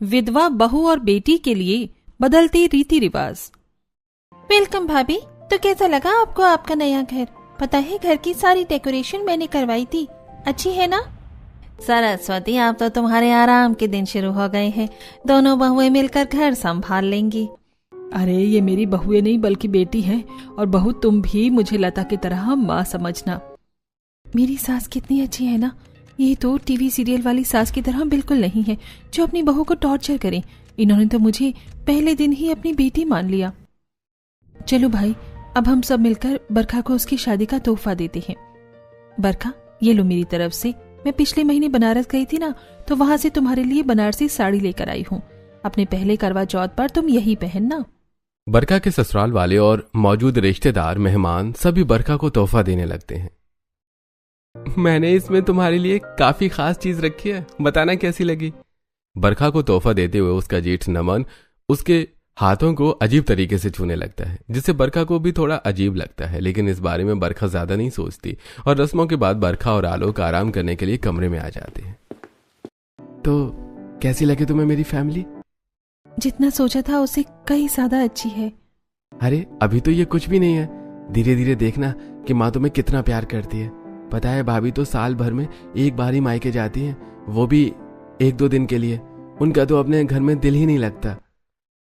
विधवा बहू और बेटी के लिए बदलते रीति रिवाज। वेलकम भाभी। तो कैसा लगा आपको आपका नया घर? पता है घर की सारी डेकोरेशन मैंने करवाई थी, अच्छी है ना? सरस्वती, आप तो तुम्हारे आराम के दिन शुरू हो गए हैं। दोनों बहुएं मिलकर घर संभाल लेंगी। अरे ये मेरी बहुएं नहीं बल्कि बेटी है, और बहू तुम भी मुझे लता की तरह माँ समझना। मेरी सास कितनी अच्छी है ना, ये तो टीवी सीरियल वाली सास की तरह बिल्कुल नहीं है जो अपनी बहू को टॉर्चर करे। इन्होंने तो मुझे पहले दिन ही अपनी बेटी मान लिया। चलो भाई, अब हम सब मिलकर बरखा को उसकी शादी का तोहफा देते हैं। बरखा, ये लो मेरी तरफ से। मैं पिछले महीने बनारस गई थी ना, तो वहां से तुम्हारे लिए बनारसी साड़ी लेकर आई हूँ। अपने पहले करवा चौथ पर तुम यही पहनना। बरखा के ससुराल वाले और मौजूद रिश्तेदार मेहमान सभी बरखा को तोहफा देने लगते हैं। मैंने इसमें तुम्हारे लिए काफी खास चीज रखी है, बताना कैसी लगी। बरखा को तोहफा देते हुए उसका जेठ नमन उसके हाथों को अजीब तरीके से छूने लगता है, जिससे बरखा को भी थोड़ा अजीब लगता है। लेकिन इस बारे में बरखा ज्यादा नहीं सोचती और रस्मों के बाद बरखा और आलोक आराम करने के लिए कमरे में आ जाते हैं। तो कैसी लगी तुम्हें मेरी फैमिली? जितना सोचा था उससे कई ज्यादा अच्छी है। अरे अभी तो ये कुछ भी नहीं है, धीरे धीरे देखना कि माँ तुम्हें कितना प्यार करती है। पता है भाभी तो साल भर में एक बार ही मायके जाती हैं, वो भी 1-2 दिन के लिए। उनका तो अपने घर में दिल ही नहीं लगता।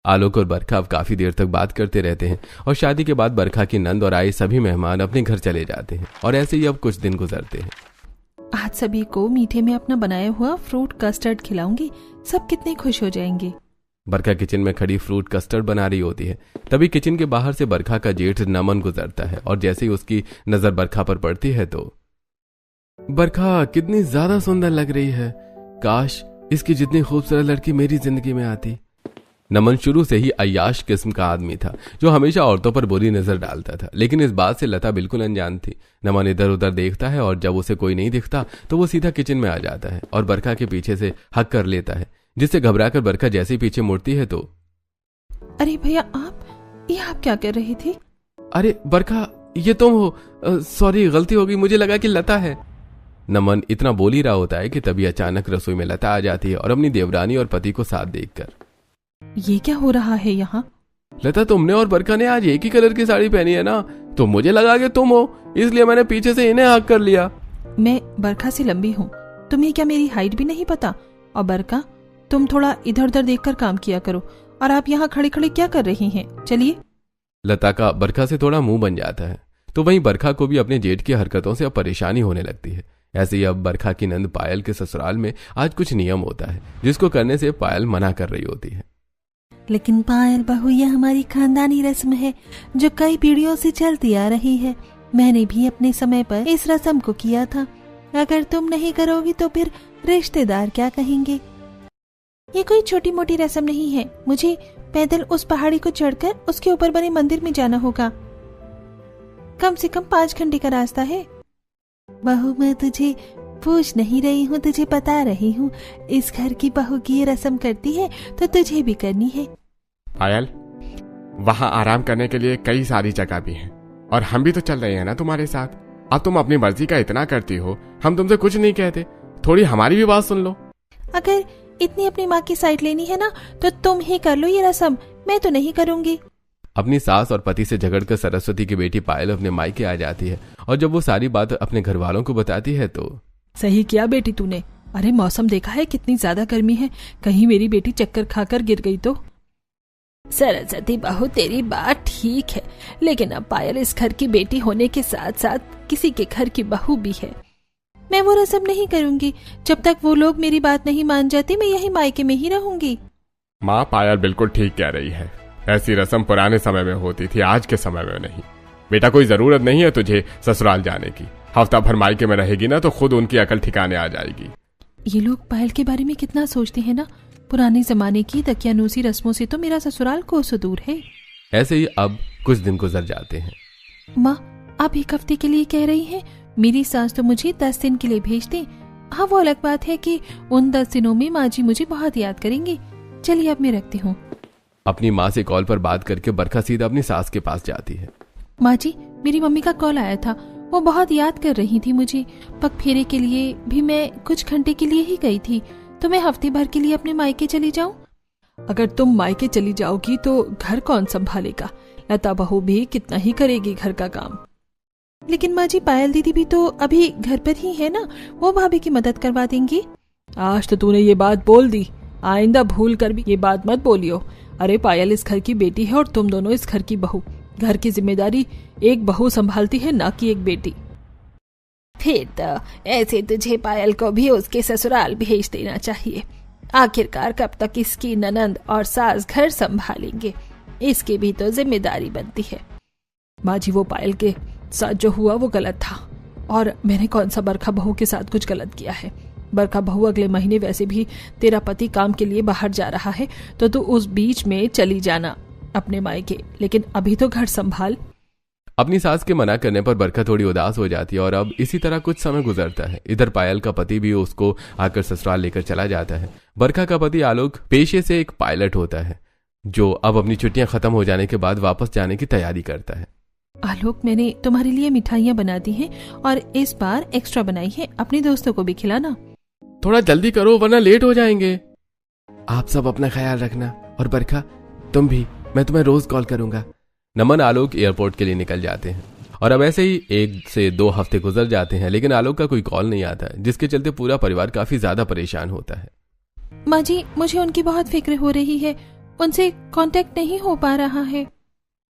आलोक और बरखा अब काफी देर तक बात करते रहते हैं और शादी के बाद बरखा की नंद और आए सभी मेहमान अपने घर चले जाते हैं और ऐसे ही अब कुछ दिन गुजरते हैं। आज सभी को मीठे में अपना बनाया हुआ फ्रूट कस्टर्ड खिलाऊंगी, सब कितने खुश हो जाएंगे। बरखा किचन में खड़ी फ्रूट कस्टर्ड बना रही होती है, तभी किचन के बाहर से बरखा का जेठ नमन गुजरता है और जैसे ही उसकी नजर बरखा पर पड़ती है तो बरखा कितनी ज्यादा सुंदर लग रही है, काश इसकी जितनी खूबसूरत लड़की मेरी जिंदगी में आती। नमन शुरू से ही अय्याश किस्म का आदमी था जो हमेशा औरतों पर बुरी नजर डालता था, लेकिन इस बात से लता बिल्कुल अनजान थी। नमन इधर उधर देखता है और जब उसे कोई नहीं दिखता तो वो सीधा किचन में आ जाता है और बरखा के पीछे से हक कर लेता है, जिससे घबराकर बरखा जैसे ही पीछे मुड़ती है तो अरे भैया, आप क्या कर रहे थे? अरे बरखा, ये तुम हो? सॉरी, गलती हो गई, मुझे लगा कि लता है। नमन इतना बोल ही रहा होता है कि तभी अचानक रसोई में लता आ जाती है और अपनी देवरानी और पति को साथ देखकर, ये क्या हो रहा है यहाँ? लता, तुमने और बरखा ने आज एक ही कलर की साड़ी पहनी है ना, तो मुझे लगा कि तुम हो, इसलिए मैंने पीछे से इन्हें हक कर लिया। मैं बरखा से लंबी हूँ, तुम्हें क्या मेरी हाइट भी नहीं पता? और बरखा, तुम थोड़ा इधर उधर देखकर काम किया करो, और आप यहाँ खड़े खड़े क्या कर रही हैं? चलिए। लता का बरखा से थोड़ा मुंह बन जाता है, तो वहीं बरखा को भी अपने जेठ की हरकतों से अब परेशानी होने लगती है। ऐसे ही अब बरखा की नंद पायल के ससुराल में आज कुछ नियम होता है जिसको करने से पायल मना कर रही होती है। लेकिन पायल बहू, यह हमारी खानदानी रस्म है जो कई पीढ़ियों से चलती आ रही है। मैंने भी अपने समय पर इस रस्म को किया था। अगर तुम नहीं करोगी तो फिर रिश्तेदार क्या कहेंगे? ये कोई छोटी मोटी रस्म नहीं है। मुझे पैदल उस पहाड़ी को चढ़कर उसके ऊपर बने मंदिर में जाना होगा। कम से कम 5 घंटे का रास्ता है। बहू, मैं तुझे पूछ नहीं रही हूँ, तुझे बता रही हूँ। इस घर की बहू की ये रस्म करती है तो तुझे भी करनी है। पायल, वहाँ आराम करने के लिए कई सारी जगह भी हैं और हम भी तो चल रहे हैं ना तुम्हारे साथ। अब तुम अपनी मर्जी का इतना करती हो, हम तुमसे कुछ नहीं कहते, थोड़ी हमारी भी बात सुन लो। अगर इतनी अपनी माँ की साइड लेनी है ना तो तुम ही कर लो ये रस्म, मैं तो नहीं करूंगी। अपनी सास और पति से झगड़कर सरस्वती की बेटी पायल अपने मायके आ जाती है और जब वो सारी बात अपने घर वालों को बताती है तो सही किया बेटी तूने। अरे मौसम देखा है कितनी ज्यादा गर्मी है, कहीं मेरी बेटी चक्कर खाकर गिर गई तो। सरस्वती बहू, तेरी बात ठीक है, लेकिन अब पायल इस घर की बेटी होने के साथ साथ किसी के घर की बहू भी है। मैं वो रस्म नहीं करूंगी। जब तक वो लोग मेरी बात नहीं मान जाती मैं यही मायके में ही रहूंगी। माँ, पायल बिल्कुल ठीक कह रही है। ऐसी रस्म पुराने समय में होती थी, आज के समय में नहीं। बेटा, कोई जरूरत नहीं है तुझे ससुराल जाने की। हफ्ता भर मायके में रहेगी ना तो खुद उनकी अकल ठिकाने आ जाएगी। ये लोग पायल के बारे में कितना सोचते हैं ना। पुराने जमाने की दकियानूसी रस्मों से तो मेरा ससुराल कोसों दूर है। ऐसे ही अब कुछ दिन गुजर जाते हैं। माँ, आप 1 हफ्ते के लिए कह रही हैं? मेरी सास तो मुझे 10 दिन के लिए भेज दें। हाँ, वो अलग बात है कि उन 10 दिनों में माँ जी मुझे बहुत याद करेंगी। चलिए अब मैं रखती हूँ। अपनी माँ से कॉल पर बात करके बरखा सीधा अपनी सास के पास जाती है। माँ जी, मेरी मम्मी का कॉल आया था, वो बहुत याद कर रही थी मुझे। पग फेरे के लिए भी मैं कुछ घंटे के लिए ही गई थी। तो मैं हफ्ते भर के लिए अपने मायके चली जाऊं? अगर तुम मायके चली जाओगी तो घर कौन संभालेगा? लता बहू भी कितना ही करेगी घर का काम। लेकिन माँ जी, पायल दीदी भी तो अभी घर पर ही है ना, वो भाभी की मदद करवा देंगी। आज तो तूने ये बात बोल दी, आइंदा भूल कर भी ये बात मत बोलियो। अरे पायल इस घर की बेटी है और तुम दोनों इस घर की बहू। घर की जिम्मेदारी एक बहू संभालती है, ना कि एक बेटी। फिर तो ऐसे तुझे पायल को भी उसके ससुराल भेज देना चाहिए। आखिरकार कब तक इसकी ननंद और सास घर संभालेंगे? इसकी भी तो जिम्मेदारी बनती है। माँ जी, वो पायल के साथ जो हुआ वो गलत था, और मैंने कौन सा बरखा बहू के साथ कुछ गलत किया है? बरखा बहू, अगले महीने वैसे भी तेरा पति काम के लिए बाहर जा रहा है, तो तू उस बीच में चली जाना अपने मायके, लेकिन अभी तो घर संभाल। अपनी सास के मना करने पर बरखा थोड़ी उदास हो जाती है और अब इसी तरह कुछ समय गुजरता है। इधर पायल का पति भी उसको आकर ससुराल लेकर चला जाता है। बरखा का पति आलोक पेशे से एक पायलट होता है, जो अब अपनी छुट्टियां खत्म हो जाने के बाद वापस जाने की तैयारी करता है। आलोक, मैंने तुम्हारे लिए मिठाइयाँ बना दी हैं और इस बार एक्स्ट्रा बनाई है, अपने दोस्तों को भी खिलाना। थोड़ा जल्दी करो वरना लेट हो जाएंगे। आप सब अपना ख्याल रखना, और बरखा तुम भी, मैं तुम्हें रोज कॉल करूंगा। नमन आलोक एयरपोर्ट के लिए निकल जाते हैं और अब ऐसे ही 1 से 2 हफ्ते गुजर जाते हैं, लेकिन आलोक का कोई कॉल नहीं आता, जिसके चलते पूरा परिवार काफी ज्यादा परेशान होता है। माँ जी, मुझे उनकी बहुत फिक्र हो रही है, उनसे कांटेक्ट नहीं हो पा रहा है।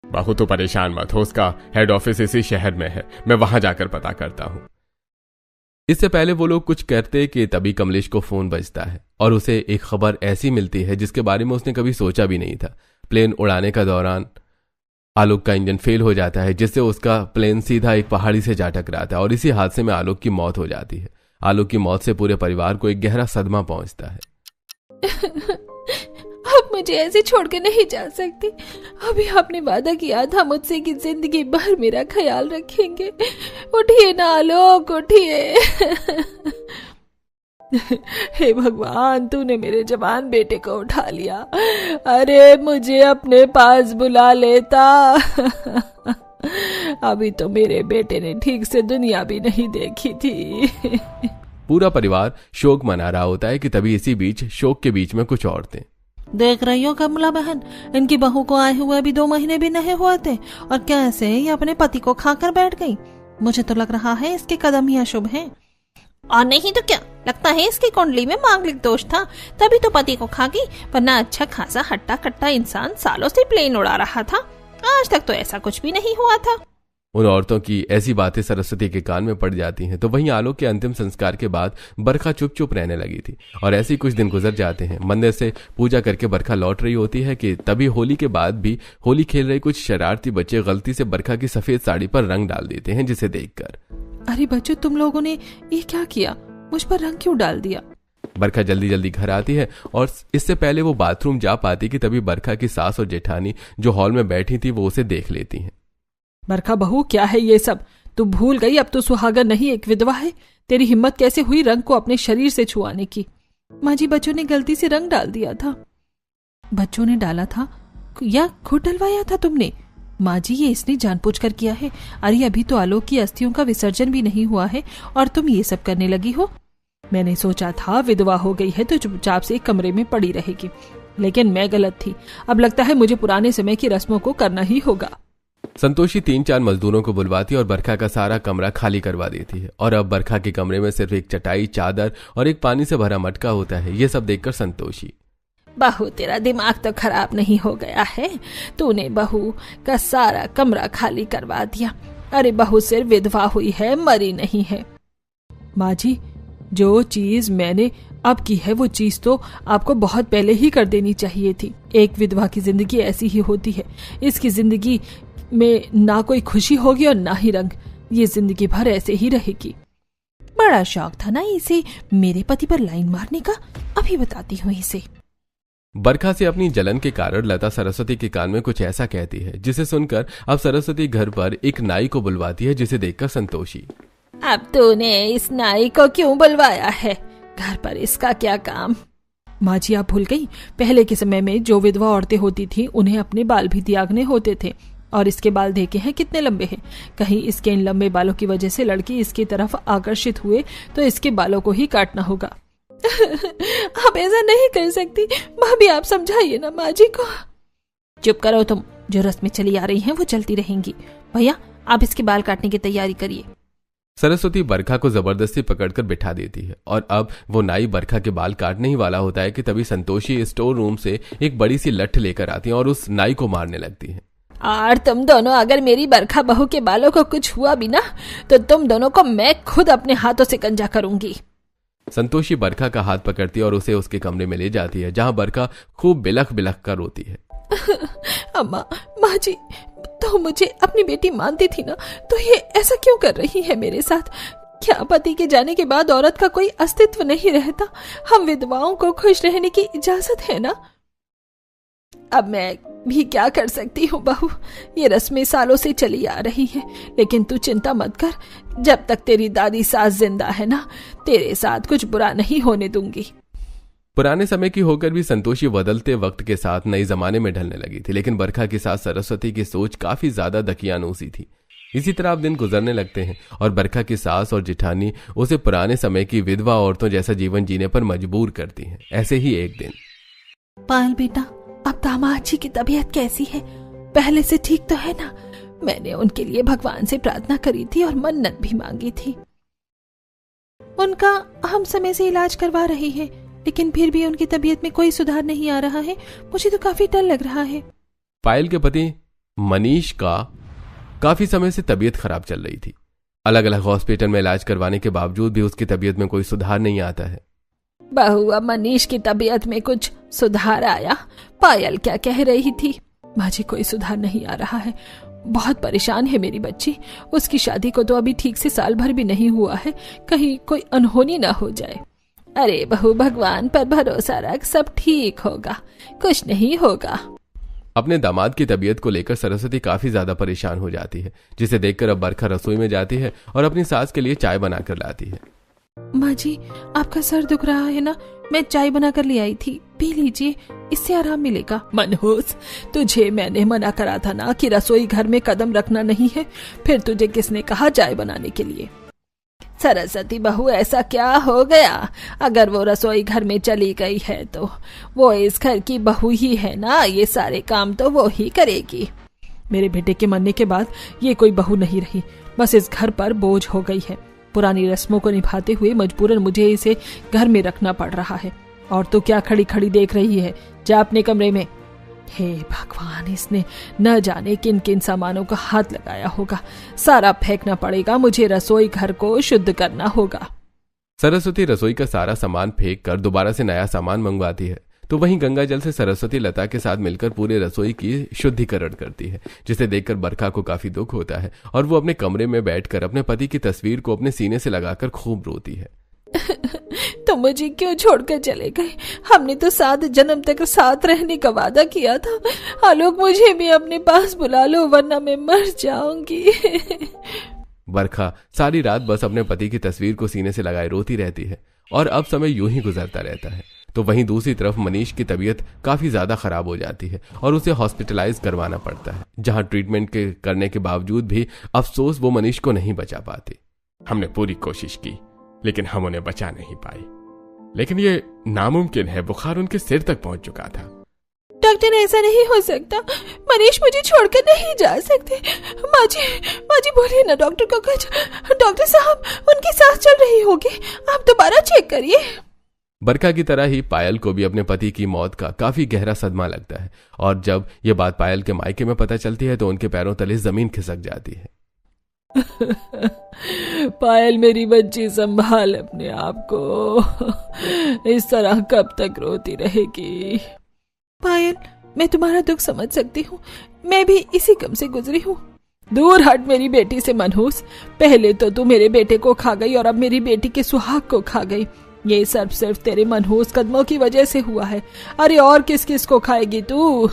बहू तो परेशान मत हो, उसका हेड ऑफिस इसी शहर में है, मैं वहां जाकर पता करता हूँ। इससे पहले वो लोग कुछ कहते कि तभी कमलेश को फोन बजता है और उसे एक खबर ऐसी मिलती है जिसके बारे में उसने कभी सोचा भी नहीं था। प्लेन उड़ाने का दौरान आलोक का इंजन फेल हो जाता है, जिससे उसका प्लेन सीधा एक पहाड़ी से जा टकराता है और इसी हादसे में आलोक की मौत हो जाती है। आलोक की मौत से पूरे परिवार को एक गहरा सदमा पहुंचता है। अब मुझे ऐसे छोड़ के नहीं जा सकती। अभी आपने वादा किया था मुझसे कि जिंदगी भर मेरा ख्याल रखेंगे। उठिए ना आलोक, उठिए। हे भगवान, तूने मेरे जवान बेटे को उठा लिया। अरे मुझे अपने पास बुला लेता। अभी तो मेरे बेटे ने ठीक से दुनिया भी नहीं देखी थी। पूरा परिवार शोक मना रहा होता है कि तभी इसी बीच शोक के बीच में कुछ औरतें। देख रही हो कमला बहन, इनकी बहू को आए हुए भी 2 महीने भी नहीं हुए थे और कैसे ये अपने पति को खाकर बैठ गई। मुझे तो लग रहा है इसके कदम ही अशुभ हैं। और नहीं तो क्या, लगता है इसकी कुंडली में मांगलिक दोष था, तभी तो पति को खा गई, वरना अच्छा खासा हट्टा कट्टा इंसान सालों से प्लेन उड़ा रहा था। आज तक तो ऐसा कुछ भी नहीं हुआ था। उन औरतों की ऐसी बातें सरस्वती के कान में पड़ जाती हैं, तो वहीं आलोक के अंतिम संस्कार के बाद बरखा चुप चुप रहने लगी थी और ऐसे ही कुछ दिन गुजर जाते हैं। मंदिर से पूजा करके बरखा लौट रही होती है कि तभी होली के बाद भी होली खेल रहे कुछ शरारती बच्चे गलती से बरखा की सफेद साड़ी पर रंग डाल देते हैं, जिसे देखकर अरे बच्चों, तुम लोगों ने ये क्या किया? मुझ पर रंग क्यों डाल दिया? बरखा जल्दी जल्दी घर आती है और इससे पहले वो बाथरूम जा पाती कि तभी बरखा की सास और जेठानी जो हॉल में बैठी थी वो उसे देख लेती हैं। बरखा बहू, क्या है ये सब? तू भूल गई अब तो सुहागन नहीं एक विधवा है। तेरी हिम्मत कैसे हुई रंग को अपने शरीर से छुआने की? माँ जी, बच्चों ने गलती से रंग डाल दिया था। बच्चों ने डाला था या खुद डलवाया था तुमने? माँ जी, ये इसने जानबूझकर किया है। अरे अभी तो आलोक की अस्थियों का विसर्जन भी नहीं हुआ है और तुम ये सब करने लगी हो। मैंने सोचा था विधवा हो गई है तो चुपचाप से एक कमरे में पड़ी रहेगी, लेकिन मैं गलत थी। अब लगता है मुझे पुराने समय की रस्मों को करना ही होगा। संतोषी 3-4 मजदूरों को बुलवाती और बरखा का सारा कमरा खाली करवा देती है और अब बरखा के कमरे में सिर्फ एक चटाई, चादर और एक पानी से भरा मटका होता है। ये सब देखकर संतोषी, बहू तेरा दिमाग तो खराब नहीं हो गया है? तूने बहू का सारा कमरा खाली करवा दिया। अरे बहू सिर्फ विधवा हुई है, मरी नहीं है। माँ जी, जो चीज मैंने अब की है वो चीज तो आपको बहुत पहले ही कर देनी चाहिए थी। एक विधवा की जिंदगी ऐसी ही होती है। इसकी जिंदगी में ना कोई खुशी होगी और ना ही रंग। ये जिंदगी भर ऐसे ही रहेगी। बड़ा शौक था ना इसे मेरे पति पर लाइन मारने का, अभी बताती हूँ इसे। बरखा से अपनी जलन के कारण लता सरस्वती के कान में कुछ ऐसा कहती है, जिसे सुनकर अब सरस्वती घर पर एक नाई को बुलवाती है, जिसे देखकर संतोषी, अब तूने इस नाई को क्यों बुलवाया है? घर पर इसका क्या काम? माँ जी, आप भूल गई, पहले के समय में जो विधवा औरतें होती थी उन्हें अपने बाल भी त्यागने होते थे। और इसके बाल देखे हैं कितने लंबे हैं। कहीं इसके इन लंबे बालों की वजह से लड़की इसकी तरफ आकर्षित हुए तो इसके बालों को ही काटना होगा। आप ऐसा नहीं कर सकती। भाभी आप समझाइए ना माँ जी को। चुप करो तुम, जो रस्में चली आ रही हैं वो चलती रहेंगी। भैया आप इसके बाल काटने की तैयारी करिए। सरस्वती बरखा को जबरदस्ती पकड़कर बिठा देती है और अब वो नाई बरखा के बाल काटने ही वाला होता है कि तभी संतोषी स्टोर रूम से एक बड़ी सी लठ लेकर आती है और उस नाई को मारने लगती है। और तुम दोनों, अगर मेरी बरखा बहू के बालों को कुछ हुआ भी ना तो तुम दोनों को मैं खुद अपने हाथों से कंजा करूंगी। संतोषी बरखा का हाथ पकड़ती है और उसे उसके कमरे में ले जाती है, जहां बरखा खूब बिलख बिलख कर रोती है। अम्मा, माँ जी, तो मुझे अपनी बेटी मानती थी ना, तो ये ऐसा क्यों कर रही है मेरे साथ? क्या पति के जाने के बाद औरत का कोई अस्तित्व नहीं रहता? हम विधवाओं को खुश रहने की इजाजत है ना? अब मैं भी क्या कर सकती हूँ बहू, ये रस्में सालों से चली आ रही हैं, लेकिन तू चिंता मत कर, जब तक तेरी दादी सास जिंदा है ना, तेरे साथ कुछ बुरा नहीं होने दूंगी। पुराने समय की होकर भी संतोषी बदलते वक्त के साथ नए जमाने में ढलने लगी थी, लेकिन बरखा की सास सरस्वती की सोच काफी ज्यादा दकियानूसी थी। इसी तरह अब दिन गुजरने लगते हैं और बरखा की सास और जिठानी उसे पुराने समय की विधवा औरतों जैसा जीवन जीने पर मजबूर करती हैं। ऐसे ही एक दिन, पायल बेटा, अब दामाद जी की तबीयत कैसी है? पहले से ठीक तो है ना? मैंने उनके लिए भगवान से प्रार्थना करी थी और मन्नत भी मांगी थी। उनका हम समय से इलाज करवा रहे हैं, लेकिन फिर भी उनकी तबीयत में कोई सुधार नहीं आ रहा है। मुझे तो काफी डर लग रहा है। पायल के पति मनीष का काफी समय से तबीयत खराब चल रही थी। अलग अलग हॉस्पिटल में इलाज करवाने के बावजूद भी उसकी तबीयत में कोई सुधार नहीं आता है। बहू, अब मनीष की तबीयत में कुछ सुधार आया? पायल क्या कह रही थी? माँ जी, कोई सुधार नहीं आ रहा है। बहुत परेशान है मेरी बच्ची। उसकी शादी को तो अभी ठीक से साल भर भी नहीं हुआ है, कहीं कोई अनहोनी ना हो जाए। अरे बहू, भगवान पर भरोसा रख, सब ठीक होगा, कुछ नहीं होगा। अपने दामाद की तबीयत को लेकर सरस्वती काफी ज्यादा परेशान हो जाती है, जिसे देखकर अब बरखा रसोई में जाती है और अपनी सास के लिए चाय बनाकर लाती है। माँ जी, आपका सर दुख रहा है ना? मैं चाय बनाकर ले आई थी, पी लीजिए, इससे आराम मिलेगा। मनहूस, तुझे मैंने मना करा था ना कि रसोई घर में कदम रखना नहीं है, फिर तुझे किसने कहा चाय बनाने के लिए? सरस्वती बहू, ऐसा क्या हो गया? अगर वो रसोई घर में चली गई है तो वो इस घर की बहू ही है ना, ये सारे काम तो वो ही करेगी। मेरे बेटे के मरने के बाद ये कोई बहू नहीं रही, बस इस घर पर बोझ हो गई है। पुरानी रस्मों को निभाते हुए मजबूरन मुझे इसे घर में रखना पड़ रहा है। और तो क्या खड़ी खड़ी देख रही है? जा अपने कमरे में। हे भगवान, इसने न जाने किन किन सामानों का हाथ लगाया होगा। सारा फेंकना पड़ेगा, मुझे रसोई घर को शुद्ध करना होगा। सरस्वती रसोई का सारा सामान फेंक कर दोबारा से नया सामान मंगवाती है, तो वहीं गंगा जल से सरस्वती लता के साथ मिलकर पूरे रसोई की शुद्धिकरण करती है, जिसे देखकर बरखा को काफी दुख होता है और वो अपने कमरे में बैठकर अपने पति की तस्वीर को अपने सीने से लगाकर खूब रोती है। तो मुझे क्यों छोड़कर चले गए? हमने तो 7 जन्म तक साथ रहने का वादा किया था। आलोक, मुझे भी अपने पास बुला लो, वरना मैं मर जाऊंगी। बरखा सारी रात बस अपने पति की तस्वीर को सीने से लगाए रोती रहती है और अब समय यूं ही गुजरता रहता है। तो वहीं दूसरी तरफ मनीष की तबीयत काफी ज्यादा खराब हो जाती है और उसे हॉस्पिटलाइज करवाना पड़ता है, जहां ट्रीटमेंट करने के बावजूद भी अफसोस वो मनीष को नहीं बचा पाते। हमने पूरी कोशिश की, लेकिन हम उन्हें बचा नहीं पाए। लेकिन ये नामुमकिन है, बुखार उनके सिर तक पहुंच चुका था। डॉक्टर, ऐसा नहीं हो सकता, मनीष मुझे छोड़कर नहीं जा सकते। माँ जी बोलिए ना डॉक्टर को कुछ। डॉक्टर साहब, उनकी सांस चल रही होगी, आप दोबारा चेक करिए। बरखा की तरह ही पायल को भी अपने पति की मौत का काफी गहरा सदमा लगता है और जब यह बात पायल के मायके में पता चलती है तो उनके पैरों तले जमीन खिसक जाती है। पायल मेरी बच्ची, संभाल अपने आप को, इस तरह कब तक रोती रहेगी? पायल, मैं तुम्हारा दुख समझ सकती हूँ, मैं भी इसी गम से गुजरी हूँ। दूर हट मेरी बेटी से मनहूस। पहले तो तू मेरे बेटे को खा गई और अब मेरी बेटी के सुहाग को खा गई। ये सब सिर्फ तेरे मनहूस कदमों की वजह से हुआ है। अरे और किस किस को खाएगी तू?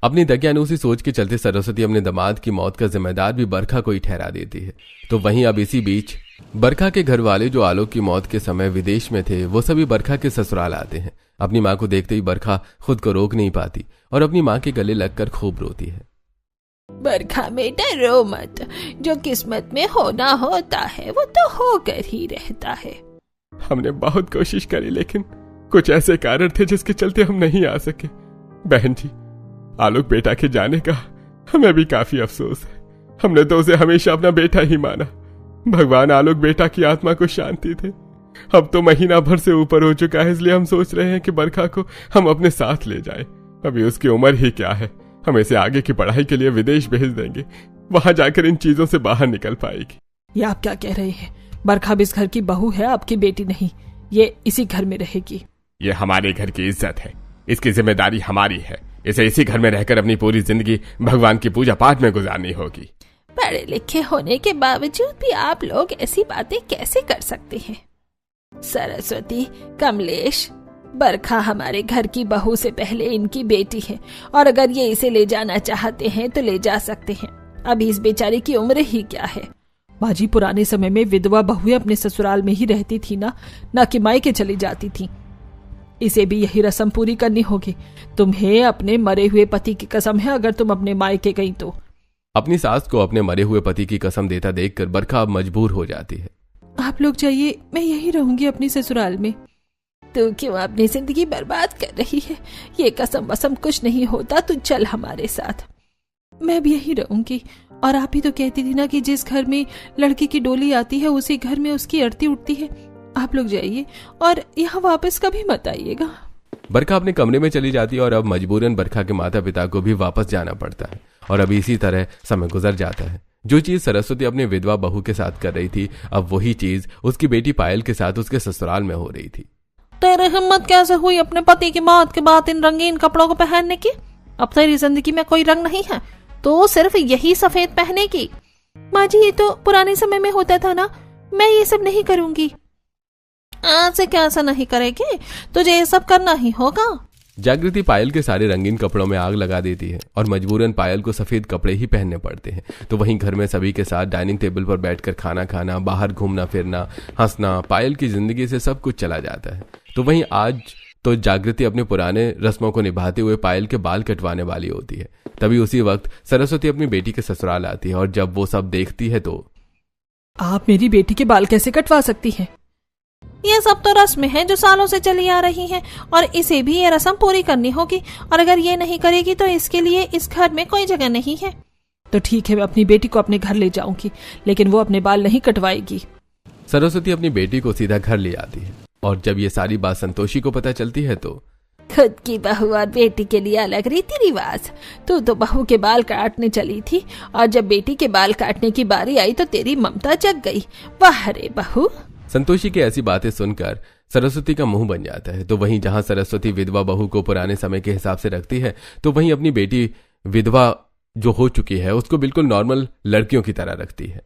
अपनी दकियानूसी सोच के चलते सरस्वती अपने दामाद की मौत का जिम्मेदार भी बरखा को ही ठहरा देती है। तो वहीं अब इसी बीच बरखा के घर वाले जो आलोक की मौत के समय विदेश में थे, वो सभी बरखा के ससुराल आते हैं। अपनी माँ को देखते ही बरखा खुद को रोक नहीं पाती और अपनी माँ के गले लगकर खूब रोती है। बरखा बेटा, रो मत, जो किस्मत में होना होता है वो तो होकर ही रहता है। हमने बहुत कोशिश करी, लेकिन कुछ ऐसे कारण थे जिसके चलते हम नहीं आ सके। बहन जी, आलोक बेटा के जाने का हमें भी काफी अफसोस है। हमने तो उसे हमेशा अपना बेटा ही माना। भगवान आलोक बेटा की आत्मा को शांति दे। अब तो महीना भर से ऊपर हो चुका है, इसलिए हम सोच रहे हैं कि बरखा को हम अपने साथ ले जाएं। अभी उसकी उम्र ही क्या है, हम इसे आगे की पढ़ाई के लिए विदेश भेज देंगे। वहां जाकर इन चीजों से बाहर निकल पाएगी। ये आप क्या कह रहे हैं? बरखा भी इस घर की बहू है, आपकी बेटी नहीं। ये इसी घर में रहेगी। ये हमारे घर की इज्जत है, इसकी जिम्मेदारी हमारी है। इसे इसी घर में रहकर अपनी पूरी जिंदगी भगवान की पूजा पाठ में गुजारनी होगी। पढ़े लिखे होने के बावजूद भी आप लोग ऐसी बातें कैसे कर सकते हैं? सरस्वती, कमलेश, बरखा हमारे घर की बहू से पहले इनकी बेटी है, और अगर ये इसे ले जाना चाहते हैं तो ले जा सकते हैं। अभी इस बेचारी की उम्र ही क्या है। बाजी, पुराने समय में विधवा बहुएं अपने ससुराल में ही रहती थी ना कि मायके चली जाती थी। इसे भी यही रस्म पूरी करनी होगी। तुम्हें अपने मरे हुए पति की कसम है, अगर तुम अपने मायके गई तो। अपनी सास को अपने मरे हुए पति की कसम देता देखकर बरखा अब मजबूर हो जाती है। आप लोग जाइए, मैं यही रहूंगी अपनी ससुराल में। तू क्यों अपनी जिंदगी बर्बाद कर रही है? ये कसम वसम कुछ नहीं होता, तू चल हमारे साथ। मैं भी यही रहूंगी। और आप ही तो कहती थी ना कि जिस घर में लड़की की डोली आती है उसी घर में उसकी आरती उठती है। आप लोग जाइए और यहाँ वापस कभी मत आइएगा। बरखा अपने कमरे में चली जाती है और अब मजबूरन बरखा के माता पिता को भी वापस जाना पड़ता है। और अब इसी तरह समय गुजर जाता है। जो चीज सरस्वती अपने विधवा बहू के साथ कर रही थी, अब वही चीज उसकी बेटी पायल के साथ उसके ससुराल में हो रही थी। तेरी हिम्मत कैसे हुई अपने पति की मौत के बाद इन रंगीन कपड़ों को पहनने की? अब तेरी जिंदगी में कोई रंग नहीं है तो सिर्फ यही सफेद पहने की। माँ जी, ये तो पुराने समय में होता था ना, मैं ये सब नहीं करूंगी। आज से कैसे नहीं करेगी? तुझे ये सब करना ही होगा। जागृति पायल के सारे रंगीन कपड़ों में आग लगा देती है और मजबूरन पायल को सफेद कपड़े ही पहनने पड़ते हैं। तो वहीं घर में सभी के साथ डाइनिंग टेबल पर बैठकर खाना खाना, बाहर घूमना फिरना, हंसना, पायल की जिंदगी से सब कुछ चला जाता है। तो वहीं आज तो जागृति अपने पुराने रस्मों को निभाते हुए पायल के बाल कटवाने वाली होती है। तभी उसी वक्त सरस्वती अपनी बेटी के ससुराल आती है और जब वो सब देखती है तो, आप मेरी बेटी के बाल कैसे कटवा सकती हैं? ये सब तो रस्म है जो सालों से चली आ रही है और इसे भी ये रस्म पूरी करनी होगी। और अगर ये नहीं करेगी तो इसके लिए इस घर में कोई जगह नहीं है। तो ठीक है, मैं अपनी बेटी को अपने घर ले जाऊंगी, लेकिन वो अपने बाल नहीं कटवाएगी। सरस्वती अपनी बेटी को सीधा घर ले आती है और जब ये सारी बात संतोषी को पता चलती है तो, खुद की बहू और बेटी के लिए अलग रीति रिवाज। तू तो बहू के बाल काटने चली थी और जब बेटी के बाल काटने की बारी आई तो तेरी ममता जग गई। वाह रे बहू। संतोषी की ऐसी बातें सुनकर सरस्वती का मुंह बन जाता है। तो वहीं जहां सरस्वती विधवा बहू को पुराने समय के हिसाब से रखती है, तो वहीं अपनी बेटी विधवा जो हो चुकी है उसको बिल्कुल नॉर्मल लड़कियों की तरह रखती है।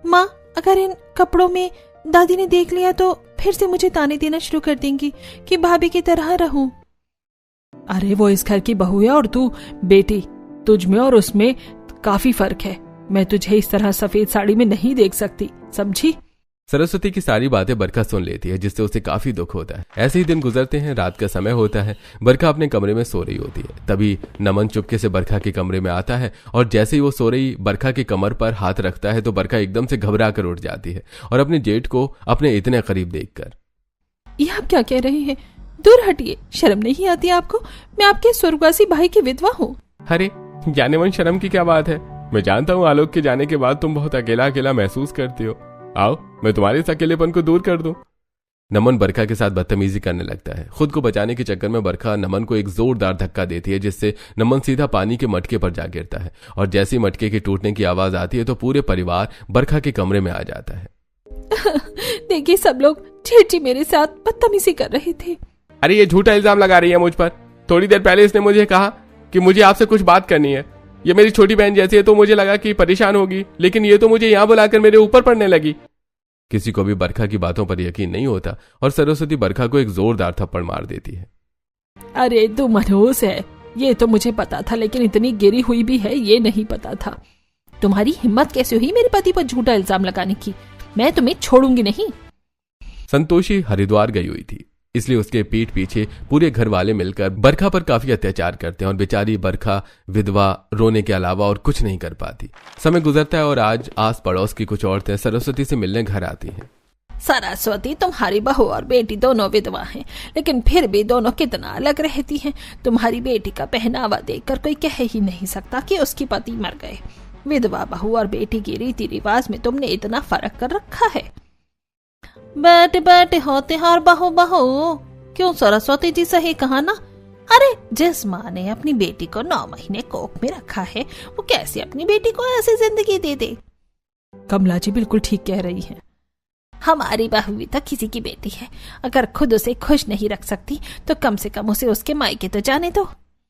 माँ, अगर इन कपड़ों में दादी ने देख लिया तो फिर से मुझे ताने देना शुरू कर देंगी कि भाभी की तरह रहूं। अरे वो इस घर की बहू है और तू बेटी, तुझ में और उसमें काफी फर्क है। मैं तुझे इस तरह सफेद साड़ी में नहीं देख सकती, समझी? सरस्वती की सारी बातें बरखा सुन लेती है, जिससे उसे काफी दुख होता है। ऐसे ही दिन गुजरते हैं। रात का समय होता है। बरखा अपने कमरे में सो रही होती है। तभी नमन चुपके से बरखा के कमरे में आता है और जैसे ही वो सो रही बरखा के कमर पर हाथ रखता है तो बरखा एकदम से घबरा कर उठ जाती है और अपने जेठ को अपने इतने करीब देखकर, ये आप क्या कह रहे हैं? दूर हटिए, शर्म नहीं आती आपको? मैं आपके स्वर्गवासी भाई की विधवा हूँ। अरे जाने मन, शर्म की क्या बात है? मैं जानता हूँ आलोक के जाने के बाद तुम बहुत अकेला अकेला महसूस करती हो। आओ, मैं तुम्हारे इस अकेलेपन को दूर कर दूं। नमन बरखा के साथ बदतमीजी करने लगता है। खुद को बचाने के चक्कर में बरखा नमन को एक जोरदार धक्का देती है, जिससे नमन सीधा पानी के मटके पर जा गिरता है और जैसे ही मटके के टूटने की आवाज आती है तो पूरे परिवार बरखा के कमरे में आ जाता है। देखिए, सब लोग जेठ जी मेरे साथ बदतमीजी कर रहे थे। अरे ये झूठा इल्जाम लगा रही है मुझ पर। थोड़ी देर पहले इसने मुझे कहा कि मुझे आपसे कुछ बात करनी है। ये मेरी छोटी बहन जैसी है तो मुझे लगा कि परेशान होगी, लेकिन ये तो मुझे यहाँ बुलाकर मेरे ऊपर पड़ने लगी। किसी को भी बरखा की बातों पर यकीन नहीं होता और सरस्वती बरखा को एक जोरदार थप्पड़ मार देती है। अरे तू मनहूस है, ये तो मुझे पता था, लेकिन इतनी गिरी हुई भी है ये नहीं पता था। तुम्हारी हिम्मत कैसे हुई मेरे पति पर झूठा इल्जाम लगाने की? मैं तुम्हें छोड़ूंगी नहीं। संतोषी हरिद्वार गई हुई थी, इसलिए उसके पीठ पीछे पूरे घर वाले मिलकर बरखा पर काफी अत्याचार करते हैं और बेचारी बरखा विधवा रोने के अलावा और कुछ नहीं कर पाती। समय गुजरता है और आज आस पड़ोस की कुछ औरतें सरस्वती से मिलने घर आती हैं। सरस्वती तुम्हारी बहू और बेटी दोनों विधवा हैं, लेकिन फिर भी दोनों कितना अलग रहती हैं। तुम्हारी बेटी का पहनावा देखकर कोई कह ही नहीं सकता कि उसकी पति मर गए। विधवा बहू और बेटी की रीति रिवाज में तुमने इतना फर्क कर रखा है। बेटे बेटे होते हैं और बहू बहू, क्यों सरस्वती जी सही कहा ना। अरे जिस माँ ने अपनी बेटी को 9 महीने कोख में रखा है, वो कैसे अपनी बेटी को ऐसी जिंदगी दे दे। कमला जी बिल्कुल ठीक कह रही हैं। हमारी बहू भी तो किसी की बेटी है, अगर खुद उसे खुश नहीं रख सकती तो कम से कम उसे उसके मायके तो जाने दो।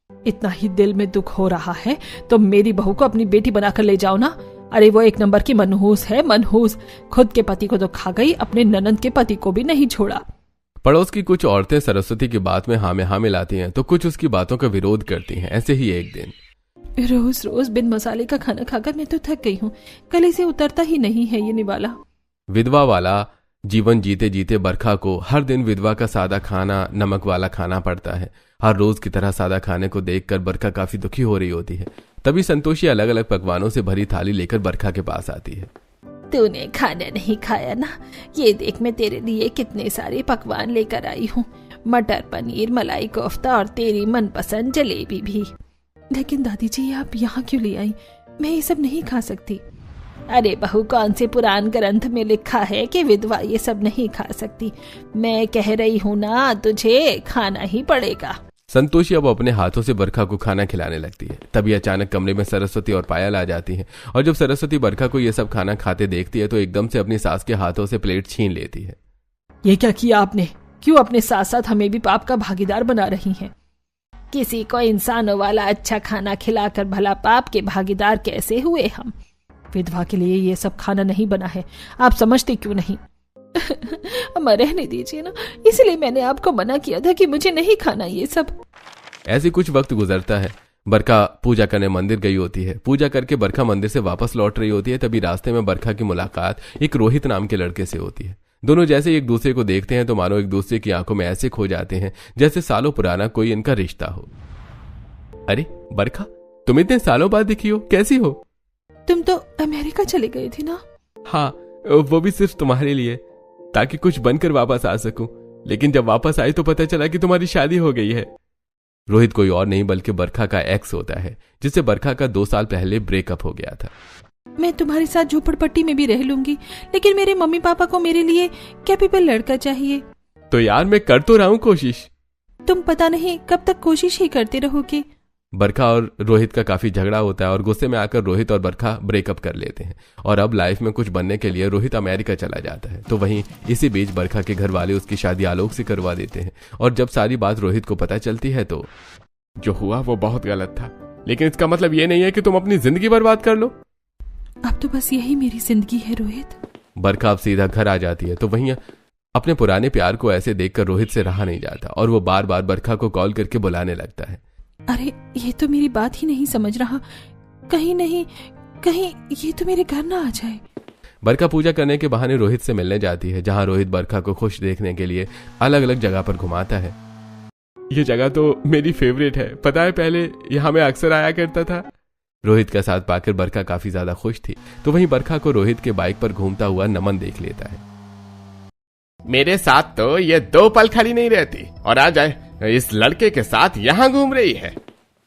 इतना ही दिल में दुख हो रहा है तो मेरी बहू को अपनी बेटी बनाकर ले जाओ ना। अरे वो 1 नंबर की मनहूस है, मनहूस। खुद के पति को तो खा गई, अपने ननंद के पति को भी नहीं छोड़ा। पड़ोस की कुछ औरतें सरस्वती की बात में हाँ में हाँ मिलाती हैं तो कुछ उसकी बातों का विरोध करती हैं। ऐसे ही एक दिन, रोज रोज बिन मसाले का खाना खाकर मैं तो थक गई हूँ, गले से उतरता ही नहीं है ये निवाला। विधवा वाला जीवन जीते जीते बरखा को हर दिन विधवा का सादा खाना, नमक वाला खाना पड़ता है। हर रोज की तरह सादा खाने को देखकर बरखा काफी दुखी हो रही होती है। तभी संतोषी अलग अलग पकवानों से भरी थाली लेकर बरखा के पास आती है। तूने खाना नहीं खाया ना, ये देख मैं तेरे लिए कितने सारे पकवान लेकर आई हूँ। मटर पनीर, मलाई कोफ्ता और तेरी मनपसंद जलेबी भी। लेकिन दादी जी आप यहाँ क्यों ले आई? मैं ये सब नहीं खा सकती। अरे बहू, कौन से पुराण ग्रंथ में लिखा है कि विधवा ये सब नहीं खा सकती? मैं कह रही हूँ ना, तुझे खाना ही पड़ेगा। संतोषी अब अपने हाथों से बरखा को खाना खिलाने लगती है। तभी अचानक कमरे में सरस्वती और पायल आ जाती हैं और जब सरस्वती बरखा को ये सब खाना खाते देखती है तो एकदम से अपनी सास के हाथों से प्लेट छीन लेती है। ये क्या किया आपने? क्यों अपने साथ साथ हमें भी पाप का भागीदार बना रही हैं? किसी को इंसानों वाला अच्छा खाना खिलाकर भला पाप के भागीदार कैसे हुए हम? विधवा के लिए ये सब खाना नहीं बना है, आप समझते क्यों नहीं? अम्मा रहने दीजिए ना, इसलिए मैंने आपको मना किया था कि मुझे नहीं खाना ये सब। ऐसी कुछ वक्त गुजरता है। बरखा पूजा करने मंदिर गई होती है। पूजा करके बरखा मंदिर से वापस लौट रही होती है। तभी रास्ते में बरखा की मुलाकात एक रोहित नाम के लड़के से होती है। दोनों जैसे एक दूसरे को देखते हैं तो मानो एक दूसरे की आंखों में ऐसे खो जाते हैं जैसे सालों पुराना कोई इनका रिश्ता हो। अरे बरखा, तुम इतने सालों बाद दिखी हो, कैसी हो? तुम तो अमेरिका चले गए थे ना? हाँ, वो भी सिर्फ तुम्हारे लिए, ताकि कुछ बनकर वापस आ सकूं। लेकिन जब वापस आई तो पता चला कि तुम्हारी शादी हो गई है। रोहित कोई और नहीं बल्कि बरखा का एक्स होता है, जिससे बरखा का 2 साल पहले ब्रेकअप हो गया था। मैं तुम्हारे साथ झोपड़पट्टी में भी रह लूंगी, लेकिन मेरे मम्मी पापा को मेरे लिए कैपेबल लड़का चाहिए। तो यार मैं कर तो रहा हूं कोशिश। तुम पता नहीं कब तक कोशिश ही करते रहोगे। बरखा और रोहित का काफी झगड़ा होता है और गुस्से में आकर रोहित और बरखा ब्रेकअप कर लेते हैं और अब लाइफ में कुछ बनने के लिए रोहित अमेरिका चला जाता है। तो वहीं इसी बीच बरखा के घर वाले उसकी शादी आलोक से करवा देते हैं और जब सारी बात रोहित को पता चलती है तो जो हुआ वो बहुत गलत था, लेकिन इसका मतलब ये नहीं है कि तुम अपनी जिंदगी बर्बाद कर लो। अब तो बस यही मेरी जिंदगी है रोहित। बरखा अब सीधा घर आ जाती है तो वहीं अपने पुराने प्यार को ऐसे देखकर रोहित से रहा नहीं जाता और वो बार बार बरखा को कॉल करके बुलाने लगता है। अरे ये तो मेरी बात ही नहीं समझ रहा, कहीं ये तो मेरे घर ना आ जाए। बरखा पूजा करने के बहाने रोहित से मिलने जाती है, जहां रोहित बरखा को खुश देखने के लिए अलग अलग जगह पर घुमाता है। ये जगह तो मेरी फेवरेट है, पता है पहले यहाँ मैं अक्सर आया करता था। रोहित का साथ पाकर बरखा काफी ज्यादा खुश थी। तो वहीं बरखा को रोहित के बाइक पर घूमता हुआ नमन देख लेता है। मेरे साथ तो ये 2 पल खाली नहीं रहती और आ जाए इस लड़के के साथ यहाँ घूम रही है।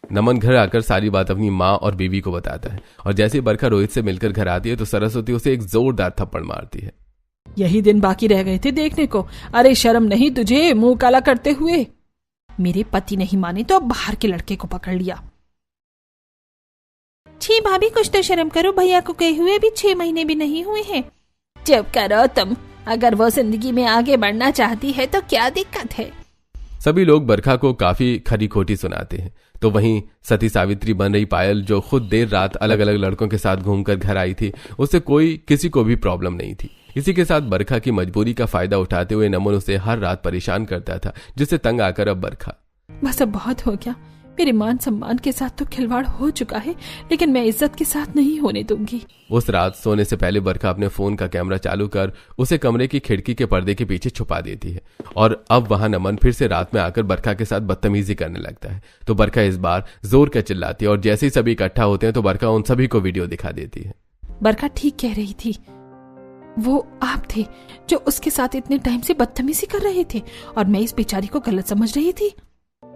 नमन घर आकर सारी बात अपनी माँ और बीवी को बताता है और जैसे ही बरखा रोहित से मिलकर घर आती है तो सरस्वती उसे एक जोरदार थप्पड़ मारती है। यही दिन बाकी रह गए थे देखने को। अरे शर्म नहीं तुझे, मुंह काला करते हुए। मेरे पति नहीं माने तो अब बाहर के लड़के को पकड़ लिया। छी भाभी, कुछ तो शर्म करो, भैया को कहे हुए भी 6 महीने भी नहीं हुए हैं। चुप करो तुम, अगर वो जिंदगी में आगे बढ़ना चाहती है तो क्या दिक्कत है? सभी लोग बरखा को काफी खरी खोटी सुनाते हैं। तो वहीं सती सावित्री बन रही पायल, जो खुद देर रात अलग अलग लड़कों के साथ घूमकर घर आई थी, उससे किसी को भी प्रॉब्लम नहीं थी। इसी के साथ बरखा की मजबूरी का फायदा उठाते हुए नमन उसे हर रात परेशान करता था, जिससे तंग आकर अब बरखा, बस अब बहुत हो गया। मेरे मान सम्मान के साथ तो खिलवाड़ हो चुका है, लेकिन मैं इज्जत के साथ नहीं होने दूंगी। उस रात सोने से पहले बरखा अपने फोन का कैमरा चालू कर उसे कमरे की खिड़की के पर्दे के पीछे छुपा देती है और अब वहां नमन फिर से रात में आकर बरखा के साथ बदतमीजी करने लगता है। तो बरखा इस बार जोर कर चिल्लाती है और जैसे ही सभी इकट्ठा होते हैं तो बरखा उन सभी को वीडियो दिखा देती है। बरखा ठीक कह रही थी, वो आप थे जो उसके साथ इतने टाइम से बदतमीजी कर रहे थे और मैं इस बेचारी को गलत समझ रही थी।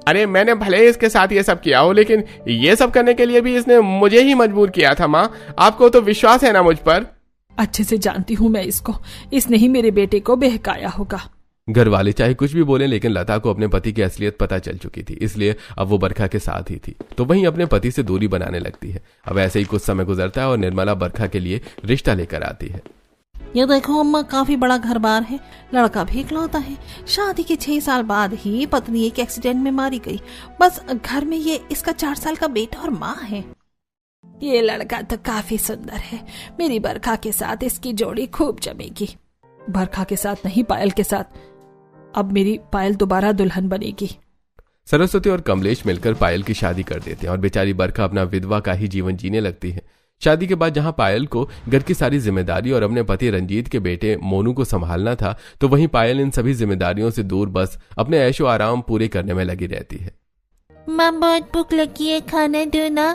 अरे मैंने भले इसके साथ ये सब किया हो, लेकिन ये सब करने के लिए भी इसने मुझे ही मजबूर किया था। माँ, आपको तो विश्वास है ना मुझ पर? अच्छे से जानती हूँ मैं इसको, इसने ही मेरे बेटे को बहकाया होगा। घर वाले चाहे कुछ भी बोले, लेकिन लता को अपने पति की असलियत पता चल चुकी थी, इसलिए अब वो बरखा के साथ ही थी। तो वहीं अपने पति से दूरी बनाने लगती है। अब ऐसे ही कुछ समय गुजरता है और निर्मला बरखा के लिए रिश्ता लेकर आती है। ये देखो अम्मा, काफी बड़ा घर बार है, लड़का भी इकलौता है। शादी के 6 साल बाद ही पत्नी एक एक्सीडेंट में मारी गई। बस घर में ये इसका 4 साल का बेटा और माँ है। ये लड़का तो काफी सुंदर है, मेरी बरखा के साथ इसकी जोड़ी खूब जमेगी। बरखा के साथ नहीं, पायल के साथ। अब मेरी पायल दोबारा दुल्हन बनेगी। सरस्वती और कमलेश मिलकर पायल की शादी कर देते हैं और बेचारी बरखा अपना विधवा का ही जीवन जीने लगती है। शादी के बाद जहां पायल को घर की सारी जिम्मेदारी और अपने पति रंजीत के बेटे मोनू को संभालना था, तो वहीं पायल इन सभी जिम्मेदारियों से दूर बस अपने ऐशो आराम पूरे करने में लगी रहती है। माँ, बहुत भूख लगी है, खाना दो ना।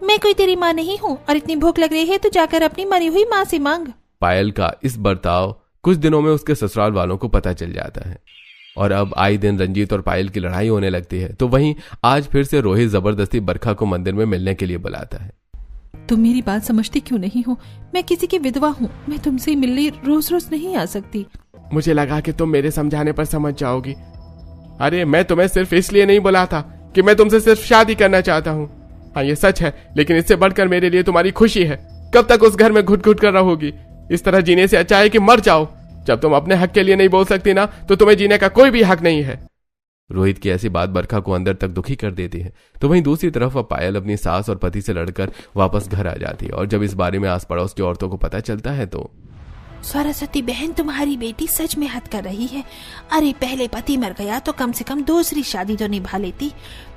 मैं कोई तेरी माँ नहीं हूँ, और इतनी भूख लग रही है तो जाकर अपनी मरी हुई माँ से मांग। पायल का इस बर्ताव कुछ दिनों में उसके ससुराल वालों को पता चल जाता है और अब आए दिन रंजीत और पायल की लड़ाई होने लगती है। तो वहीं आज फिर से रोहित जबरदस्ती बरखा को मंदिर में मिलने के लिए बुलाता है। तुम मेरी बात समझती क्यों नहीं हो? मैं किसी की विधवा हूँ, मैं तुमसे मिलने रोज रोज नहीं आ सकती। मुझे लगा कि तुम मेरे समझाने पर समझ जाओगी। अरे मैं तुम्हें सिर्फ इसलिए नहीं बुलाता कि मैं तुमसे सिर्फ शादी करना चाहता हूँ। हाँ, ये सच है, लेकिन इससे बढ़कर मेरे लिए तुम्हारी खुशी है। कब तक उस घर में घुट घुट कर रहोगी? इस तरह जीने से अच्छा है कि मर जाओ। जब तुम अपने हक के लिए नहीं बोल सकती ना, तो तुम्हें जीने का कोई भी हक नहीं है। रोहित की ऐसी बात बरखा को अंदर तक दुखी कर देती है। तो वहीं दूसरी तरफ अब पायल अपनी सास और पति से लड़कर वापस घर आ जाती है और जब इस बारे में आस पड़ोस की औरतों को पता चलता है तो सरस्वती बहन, तुम्हारी बेटी सच में हद कर रही है। अरे पहले पति मर गया तो कम से कम दूसरी शादी तो निभा लेती।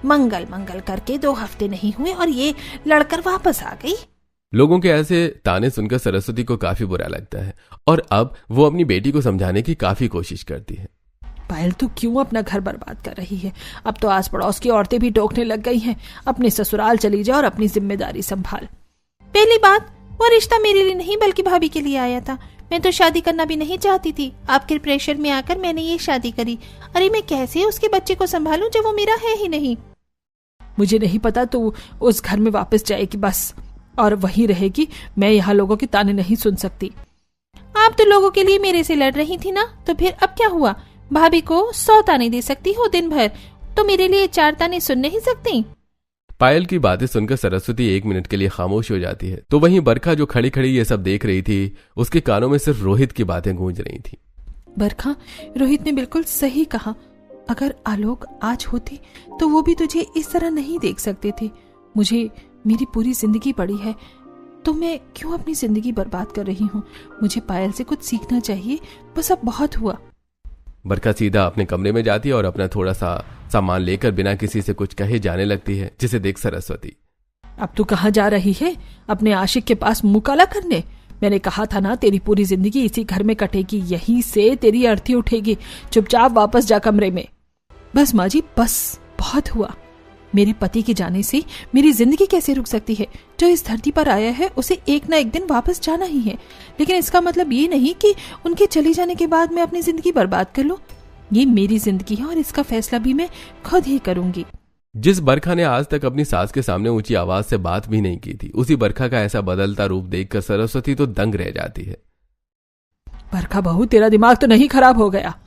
मंगल मंगल करके 2 हफ्ते नहीं हुए और ये लड़कर वापस आ गई। लोगों के ऐसे ताने सुनकर सरस्वती को काफी बुरा लगता है और अब वो अपनी बेटी को समझाने की काफी कोशिश करती है। पायल, तू क्यों अपना घर बर्बाद कर रही है? अब तो आस पड़ोस की औरतें भी टोकने लग गई हैं। अपने ससुराल चली जा और अपनी जिम्मेदारी संभाल। पहली बात, वो रिश्ता मेरे लिए नहीं बल्कि भाभी के लिए आया था। मैं तो शादी करना भी नहीं चाहती थी, आपके प्रेशर में आकर मैंने ये शादी करी। अरे मैं कैसे उसके बच्चे को संभालूं जब वो मेरा है ही नहीं। मुझे नहीं पता, तू उस घर में वापस जाएगी बस, और वहीं रहेगी। मैं यहाँ लोगों के ताने नहीं सुन सकती। आप तो लोगों के लिए मेरे से लड़ रही थी ना, तो फिर अब क्या हुआ? भाभी को 100 ताने दे सकती हो दिन भर, तो मेरे लिए 4 ताने सुन नहीं सकती? पायल की बातें सुनकर सरस्वती 1 मिनट के लिए खामोश हो जाती है। तो वहीं बरखा जो खड़ी खड़ी ये सब देख रही थी, उसके कानों में सिर्फ रोहित की बातें गूंज रही थी। बरखा, रोहित ने बिल्कुल सही कहा। अगर आलोक आज होते तो वो भी तुझे इस तरह नहीं देख सकते थे। मुझे मेरी पूरी जिंदगी पड़ी है, तो मैं क्यों अपनी जिंदगी बर्बाद कर रही हूँ? मुझे पायल से कुछ सीखना चाहिए, बस अब बहुत हुआ। बरखा सीधा अपने कमरे में जाती है और अपना थोड़ा सा सामान लेकर बिना किसी से कुछ कहे जाने लगती है, जिसे देख सरस्वती, अब तू कहाँ जा रही है? अपने आशिक के पास मुंह काला करने? मैंने कहा था ना, तेरी पूरी जिंदगी इसी घर में कटेगी, यहीं से तेरी अर्थी उठेगी। चुपचाप वापस जा कमरे में। बस माँ जी, बस, बहुत हुआ। मेरे पति के जाने से मेरी जिंदगी कैसे रुक सकती है? जो इस धरती पर आया है उसे एक ना एक दिन वापस जाना ही है, लेकिन इसका मतलब ये नहीं कि उनके चले जाने के बाद मैं अपनी जिंदगी बर्बाद कर लूं। ये मेरी जिंदगी है और इसका फैसला भी मैं खुद ही करूंगी। जिस बरखा ने आज तक अपनी सास के सामने ऊंची आवाज से बात भी नहीं की थी, उसी बरखा का ऐसा बदलता रूप देखकर सरस्वती तो दंग रह जाती है। बरखा बहू, तेरा दिमाग तो नहीं खराब हो गया?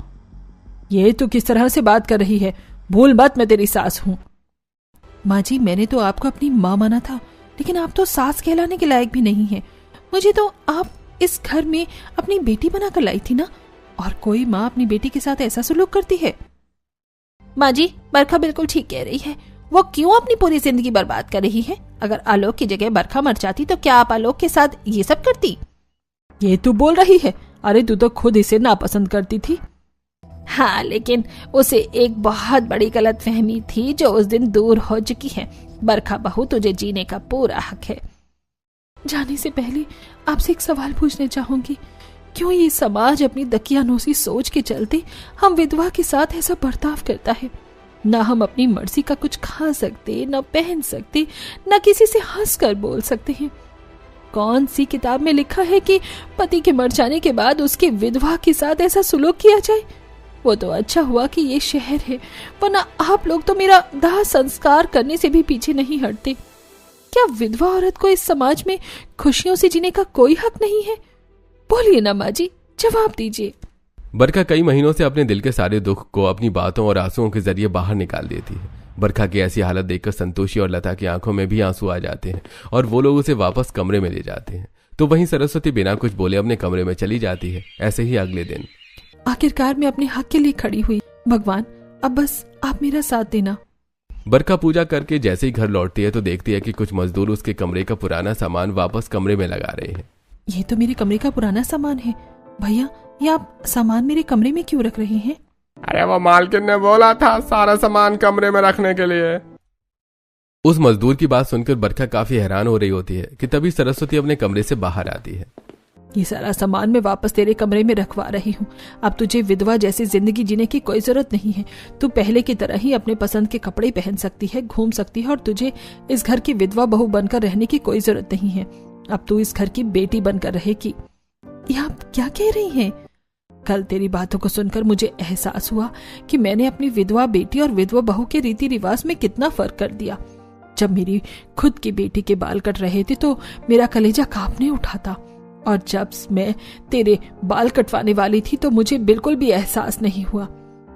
ये तू किस तरह से बात कर रही है? भूल मत, मैं तेरी सास हूं। माँ जी, मैंने तो आपको अपनी माँ माना था, लेकिन आप तो सास कहलाने के लायक भी नहीं है। मुझे तो आप इस घर में अपनी बेटी बनाकर लाई थी ना, और कोई माँ अपनी बेटी के साथ ऐसा सलूक करती है? माँ जी, बरखा बिल्कुल ठीक कह रही है। वो क्यों अपनी पूरी जिंदगी बर्बाद कर रही है? अगर आलोक की जगह बरखा मर जाती तो क्या आप आलोक के साथ ये सब करती? ये तू बोल रही है? अरे तू तो खुद इसे नापसंद करती थी। हाँ, लेकिन उसे एक बहुत बड़ी गलतफहमी थी जो उस दिन दूर हो चुकी है। बरखा बहू, तुझे जीने का पूरा हक है। जाने से पहले आपसे एक सवाल पूछना चाहूंगी। क्यों ये समाज अपनी दकियानूसी सोच के चलते हम विधवा के साथ ऐसा बर्ताव करता है? ना हम अपनी मर्जी का कुछ खा सकते, न पहन सकते, न किसी से हंस कर बोल सकते हैं। कौन सी किताब में लिखा है कि पति के मर जाने के बाद उसके विधवा के साथ ऐसा सुलूक किया जाए? वो तो अच्छा हुआ कि ये शहर है, वरना आप लोग तो मेरा दाह संस्कार करने से भी पीछे नहीं हटते। क्या विधवा औरत को इस समाज में खुशियों से जीने का कोई हक नहीं है? बोलिए ना माँ जी, जवाब दीजिए। बरखा कई महीनों से अपने दिल के सारे दुख को अपनी बातों और आंसुओं के जरिए बाहर निकाल देती है। बरखा की ऐसी हालत देखकर संतोषी और लता की आंखों में भी आंसू आ जाते हैं और वो लोग उसे वापस कमरे में ले जाते हैं। तो वहीं सरस्वती बिना कुछ बोले अपने कमरे में चली जाती है। ऐसे ही अगले दिन आखिरकार मैं अपने हक के लिए खड़ी हुई। भगवान, अब बस आप मेरा साथ देना। बरखा पूजा करके जैसे ही घर लौटती है तो देखती है कि कुछ मजदूर उसके कमरे का पुराना सामान वापस कमरे में लगा रहे हैं। ये तो मेरे कमरे का पुराना सामान है। भैया, ये आप सामान मेरे कमरे में क्यों रख रहे हैं? अरे वो मालकिन ने बोला था सारा सामान कमरे में रखने के लिए। उस मजदूर की बात सुनकर बरखा काफी हैरान हो रही होती है कि तभी सरस्वती अपने कमरे से बाहर आती है। ये सारा सामान मैं वापस तेरे कमरे में रखवा रही हूँ। अब तुझे विधवा जैसी जिंदगी जीने की कोई जरूरत नहीं है। तू पहले की तरह ही अपने पसंद के कपड़े पहन सकती है, घूम सकती है, और तुझे इस घर की विधवा बहू बनकर रहने की कोई जरूरत नहीं है। अब तू इस घर की बेटी बनकर रहेगी। ये आप क्या कह रही हैं? कल तेरी बातों को सुनकर मुझे एहसास हुआ कि मैंने अपनी विधवा बेटी और विधवा बहू के रीति रिवाज में कितना फर्क कर दिया। जब मेरी खुद की बेटी के बाल कट रहे थे तो मेरा कलेजा कांपने उठा था, और जब मैं तेरे बाल कटवाने वाली थी तो मुझे बिल्कुल भी एहसास नहीं हुआ।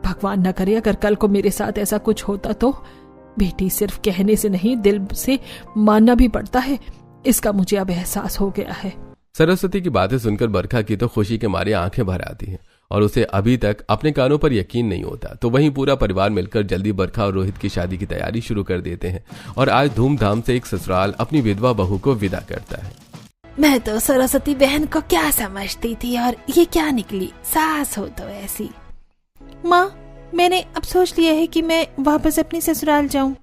भगवान न करे अगर कल को मेरे साथ ऐसा कुछ होता तो। बेटी सिर्फ कहने से नहीं, दिल से मानना भी पड़ता है, इसका मुझे अब एहसास हो गया है। सरस्वती की बातें सुनकर बरखा की तो खुशी के मारे आंखें भर आती हैं और उसे अभी तक अपने कानों पर यकीन नहीं होता। तो वहीं पूरा परिवार मिलकर जल्दी बरखा और रोहित की शादी की तैयारी शुरू कर देते हैं और आज धूमधाम से एक ससुराल अपनी विधवा बहू को विदा करता है। मैं तो सरस्वती बहन को क्या समझती थी और ये क्या निकली, सास हो तो ऐसी। माँ, मैंने अब सोच लिया है कि मैं वापस अपने ससुराल जाऊं।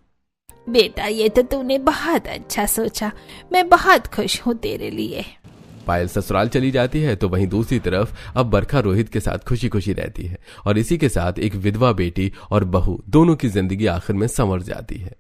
बेटा, ये तो तूने बहुत अच्छा सोचा। मैं बहुत खुश हूँ तेरे लिए। पायल ससुराल चली जाती है तो वहीं दूसरी तरफ अब बरखा रोहित के साथ खुशी खुशी रहती है और इसी के साथ एक विधवा बेटी और बहू दोनों की जिंदगी आखिर में संवर जाती है।